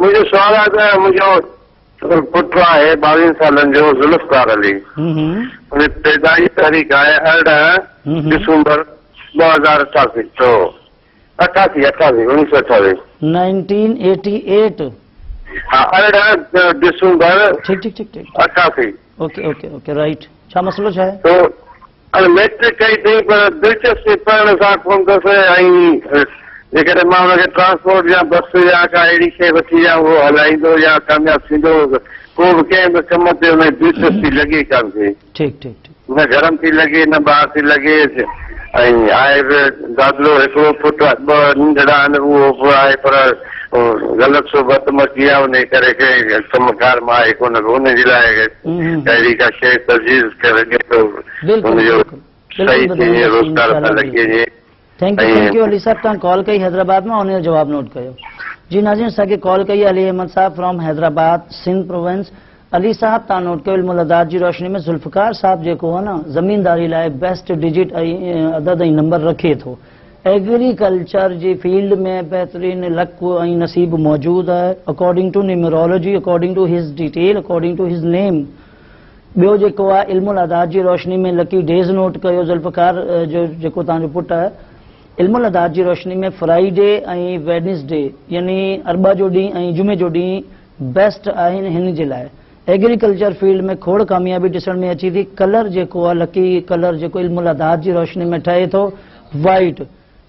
मुंहिंजो सुवाल आहे त मुंहिंजो पुटु आहे 22 सालनि जो ज़ुल्फ़कार अली। हुनजी पैदाइश तारीख़ आहे 18 दिसंबर 2088 तो 1988 1988। हाँ 18 दिसंबर ठीक 88। Okay right. छा मसलो छा आहे? तो मैट्रिक कई थी पर दिलचस्पी पढ़ण सां कोन अथसि ऐं जेकॾहिं मां हुनखे ट्रांसपोर्ट या बस या का अहिड़ी शइ वठी या उहो हलाईंदो या कामयाब थींदो को बि कंहिं बि कम ते हुनजी दिलचस्पी लॻे कान थी। ठीक न घर में थी लॻे न ॿाहिरि थी लॻे ऐं आहे बि दादलो हिकिड़ो पुटु आहे 2 नंढड़ा आहिनि उहो बि आहे पर ग़लति सोबत मची आहे उन करे कंहिं कमकार मां आहे कोन हुनजे लाइ अहिड़ी का शइ तजवीज़ करे लॻे थो हुनजो सही थिए रोज़गार सां लॻे। थैंक यू अली साहब। तव्हां कॉल कई हैदराबाद में उनजो जवाब नोट कयो। जी नाज़रीन असांखे कॉल कई अली अहमद साहब फ्रॉम हैदराबाद सिंध प्रोविंस। अली साहब तव्हां नोट कयो इल्मुल अदाद जी रोशनी में ज़ुल्फ़कार साहब जेको आहे न ज़मीनदारी लाइ बेस्ट डिजिट ऐं अदद ऐं नंबर रखे थो। एग्रीकल्चर जी फील्ड में बहितरीन लक ऐं नसीब मौजूद आहे according to numerology according to his detail according to his name. ॿियो जेको आहे इल्मुल अदाद जी रोशनी में लकी डेज़ नोट कयो ज़ुल्फ़कार जो जेको तव्हांजो पुटु आहे। इल्मुल अदाद जी रोशनी में फ्राइडे ऐं वेडनेसडे यानी अरबा जो ॾींहुं ऐं जुमे जो ॾींहुं बेस्ट आहिनि हिन जे लाइ। एग्रीकल्चर फील्ड में खोड़ कामयाबी ॾिसण में अचे थी। कलर जेको आहे लकी कलर जेको इल्मुल अदाद जी रोशनी में ठहे थो वाइट।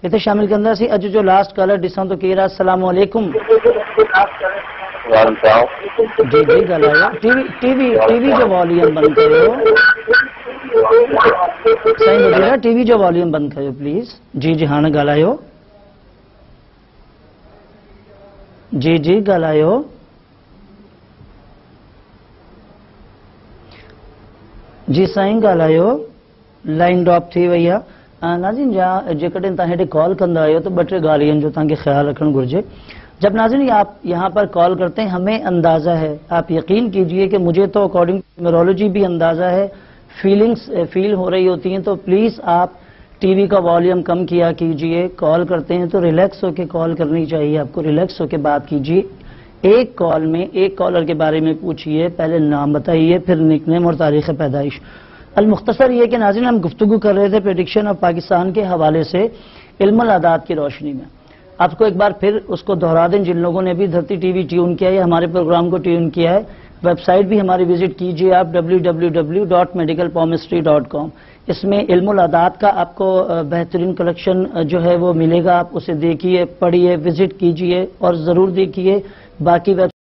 हिते शामिल कंदासीं अॼु जो लास्ट कलर ॾिसां तो केरु आहे। अस्सलाम वालेकुम। जी ॻाल्हायो। टीवी जो वॉल्यूम बंदि कयो। साईं ॿुधायो टीवी जो वॉल्यूम बंदि कयो प्लीज़। जी हाणे ॻाल्हायो। जी ॻाल्हायो। जी साईं ॻाल्हायो। लाइन ड्रॉप थी वई आहे। नाज़रीन जेकॾहिं तव्हां हेॾे कॉल कंदा आहियो तो 2-3 ॻाल्हियुनि जो तव्हांखे ख़्याल रखणु घुरिजे। जब नाज़रीन आप यहाँ पर कॉल करते हैं हमें अंदाज़ा है, आप यकीन कीजिए कि मुझे तो अकॉर्डिंग टू न्यूमरोलॉजी भी अंदाज़ा है, फीलिंग्स फील हो रही होती हैं। तो प्लीज़ आप टीवी का वॉल्यूम कम किया कीजिए। कॉल करते हैं तो रिलैक्स होकर कॉल करनी चाहिए, आपको रिलैक्स होकर बात कीजिए। एक कॉल में एक कॉलर के बारे में पूछिए, पहले नाम बताइए फिर निकनेम और तारीख़ पैदाइश। अलमुख्तसर ये कि नाज़रीन हम गुफ्तगू कर रहे थे प्रेडिक्शन ऑफ पाकिस्तान के हवाले से इल्मुल अदाद की रोशनी में। आपको एक बार फिर उसको दोहरा दें जिन लोगों ने भी धरती टीवी ट्यून किया है, हमारे प्रोग्राम को ट्यून किया है। वेबसाइट भी हमारी विजिट कीजिए आप www.medicalpalmistry.com। इसमें इल्मुल अदाद का आपको बेहतरीन कलेक्शन जो है वो मिलेगा। आप उसे देखिए, पढ़िए, विजिट कीजिए और ज़रूर देखिए। बाकी